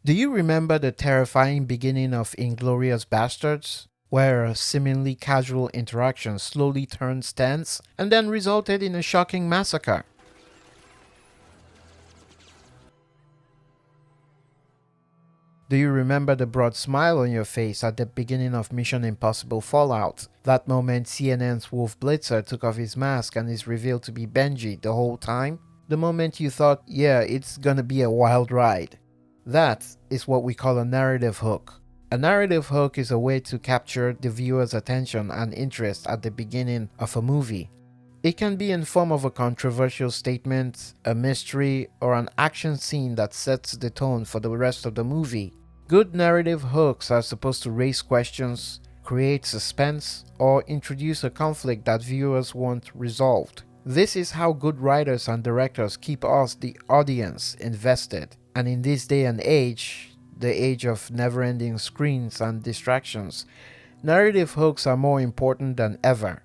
Do you remember the terrifying beginning of Inglorious Bastards? Where a seemingly casual interaction slowly turns tense and then resulted in a shocking massacre? Do you remember the broad smile on your face at the beginning of Mission Impossible Fallout? That moment CNN's Wolf Blitzer took off his mask and is revealed to be Benji the whole time? The moment you thought, yeah, it's gonna be a wild ride. That is what we call a narrative hook. A narrative hook is a way to capture the viewer's attention and interest at the beginning of a movie. It can be in form of a controversial statement, a mystery, or an action scene that sets the tone for the rest of the movie. Good narrative hooks are supposed to raise questions, create suspense, or introduce a conflict that viewers want resolved. This is how good writers and directors keep us, the audience, invested. And in this day and age, the age of never-ending screens and distractions, narrative hooks are more important than ever.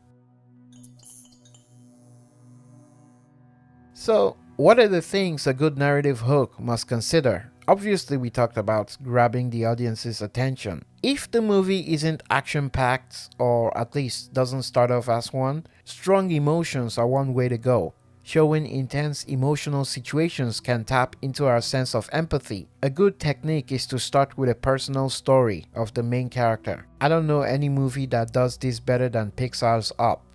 So, what are the things a good narrative hook must consider? Obviously, we talked about grabbing the audience's attention. If the movie isn't action-packed, or at least doesn't start off as one, strong emotions are one way to go. Showing intense emotional situations can tap into our sense of empathy. A good technique is to start with a personal story of the main character. I don't know any movie that does this better than Pixar's Up.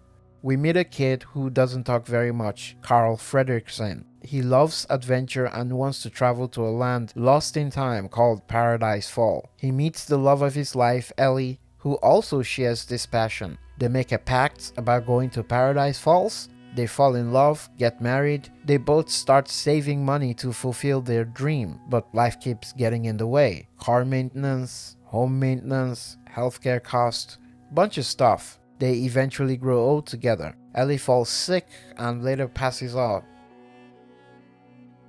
We meet a kid who doesn't talk very much, Carl Fredricksen. He loves adventure and wants to travel to a land lost in time called Paradise Fall. He meets the love of his life, Ellie, who also shares this passion. They make a pact about going to Paradise Falls. They fall in love, get married. They both start saving money to fulfill their dream, but life keeps getting in the way. Car maintenance, home maintenance, healthcare costs, bunch of stuff. They eventually grow old together. Ellie falls sick and later passes out.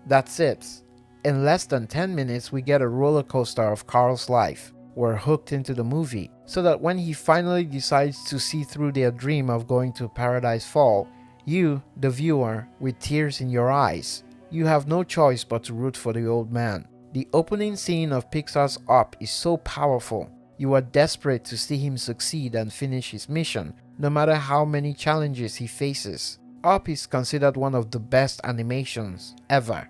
That's it. In less than 10 minutes, we get a roller coaster of Carl's life. We're hooked into the movie, so that when he finally decides to see through their dream of going to Paradise Fall, you, the viewer, with tears in your eyes, you have no choice but to root for the old man. The opening scene of Pixar's Up is so powerful. You are desperate to see him succeed and finish his mission, no matter how many challenges he faces. Up is considered one of the best animations ever.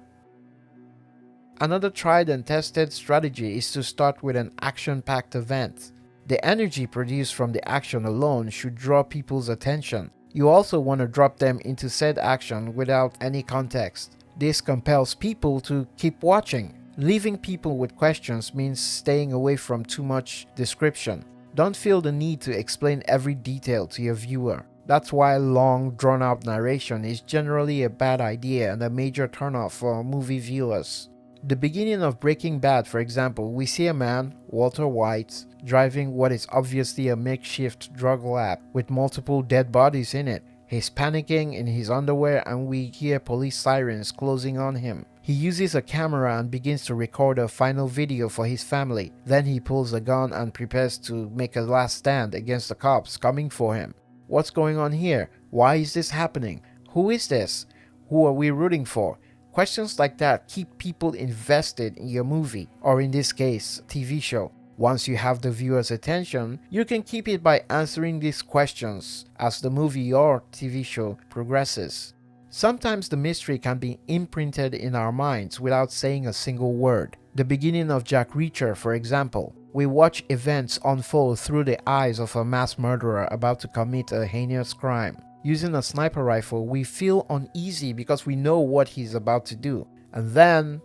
Another tried and tested strategy is to start with an action-packed event. The energy produced from the action alone should draw people's attention. You also want to drop them into said action without any context. This compels people to keep watching. Leaving people with questions means staying away from too much description. Don't feel the need to explain every detail to your viewer. That's why long, drawn-out narration is generally a bad idea and a major turnoff for movie viewers. The beginning of Breaking Bad, for example, we see a man, Walter White, driving what is obviously a makeshift drug lab with multiple dead bodies in it. He's panicking in his underwear and we hear police sirens closing on him. He uses a camera and begins to record a final video for his family. Then he pulls a gun and prepares to make a last stand against the cops coming for him. What's going on here? Why is this happening? Who is this? Who are we rooting for? Questions like that keep people invested in your movie, or in this case, TV show. Once you have the viewer's attention, you can keep it by answering these questions as the movie or TV show progresses. Sometimes the mystery can be imprinted in our minds without saying a single word. The beginning of Jack Reacher, for example. We watch events unfold through the eyes of a mass murderer about to commit a heinous crime. Using a sniper rifle, we feel uneasy because we know what he's about to do. And then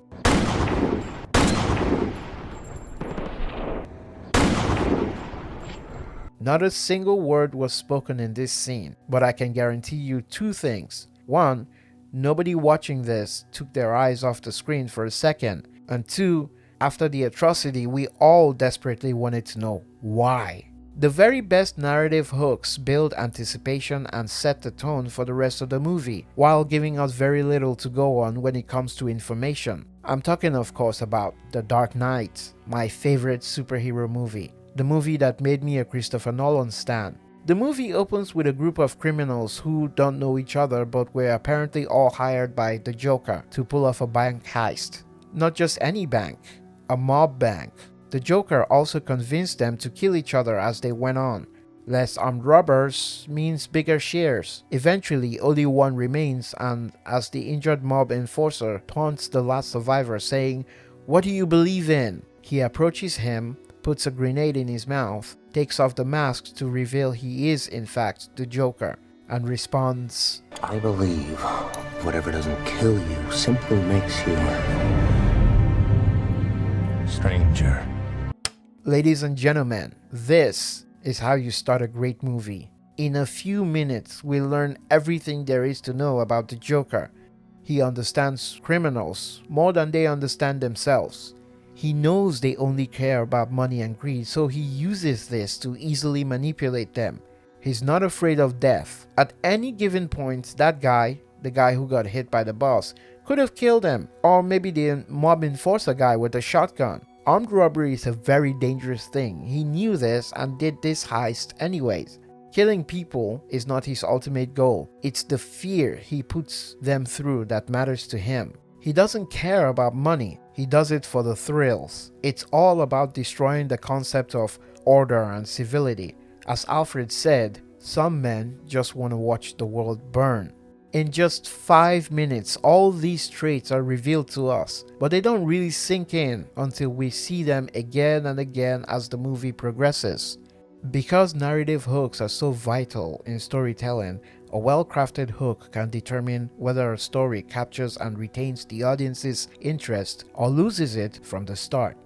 not a single word was spoken in this scene, but I can guarantee you two things. One, nobody watching this took their eyes off the screen for a second. And two, after the atrocity, we all desperately wanted to know why. The very best narrative hooks build anticipation and set the tone for the rest of the movie, while giving us very little to go on when it comes to information. I'm talking of course about The Dark Knight, my favorite superhero movie. The movie that made me a Christopher Nolan stan. The movie opens with a group of criminals who don't know each other but were apparently all hired by the Joker to pull off a bank heist. Not just any bank, a mob bank. The Joker also convinced them to kill each other as they went on. Less armed robbers means bigger shares. Eventually, only one remains, and as the injured mob enforcer taunts the last survivor, saying, "What do you believe in?" He approaches him, puts a grenade in his mouth, takes off the mask to reveal he is in fact the Joker, and responds, "I believe whatever doesn't kill you simply makes you stranger." Ladies and gentlemen, this is how you start a great movie. In a few minutes, we learn everything there is to know about the Joker. He understands criminals more than they understand themselves. He knows they only care about money and greed, so he uses this to easily manipulate them. He's not afraid of death. At any given point, that guy, the guy who got hit by the boss, could have killed him, or maybe the mob enforcer guy with a shotgun. Armed robbery is a very dangerous thing. He knew this and did this heist anyways. Killing people is not his ultimate goal. It's the fear he puts them through that matters to him. He doesn't care about money. He does it for the thrills. It's all about destroying the concept of order and civility. As Alfred said, some men just want to watch the world burn. In just 5 minutes, all these traits are revealed to us, but they don't really sink in until we see them again and again as the movie progresses. Because narrative hooks are so vital in storytelling, a well-crafted hook can determine whether a story captures and retains the audience's interest or loses it from the start.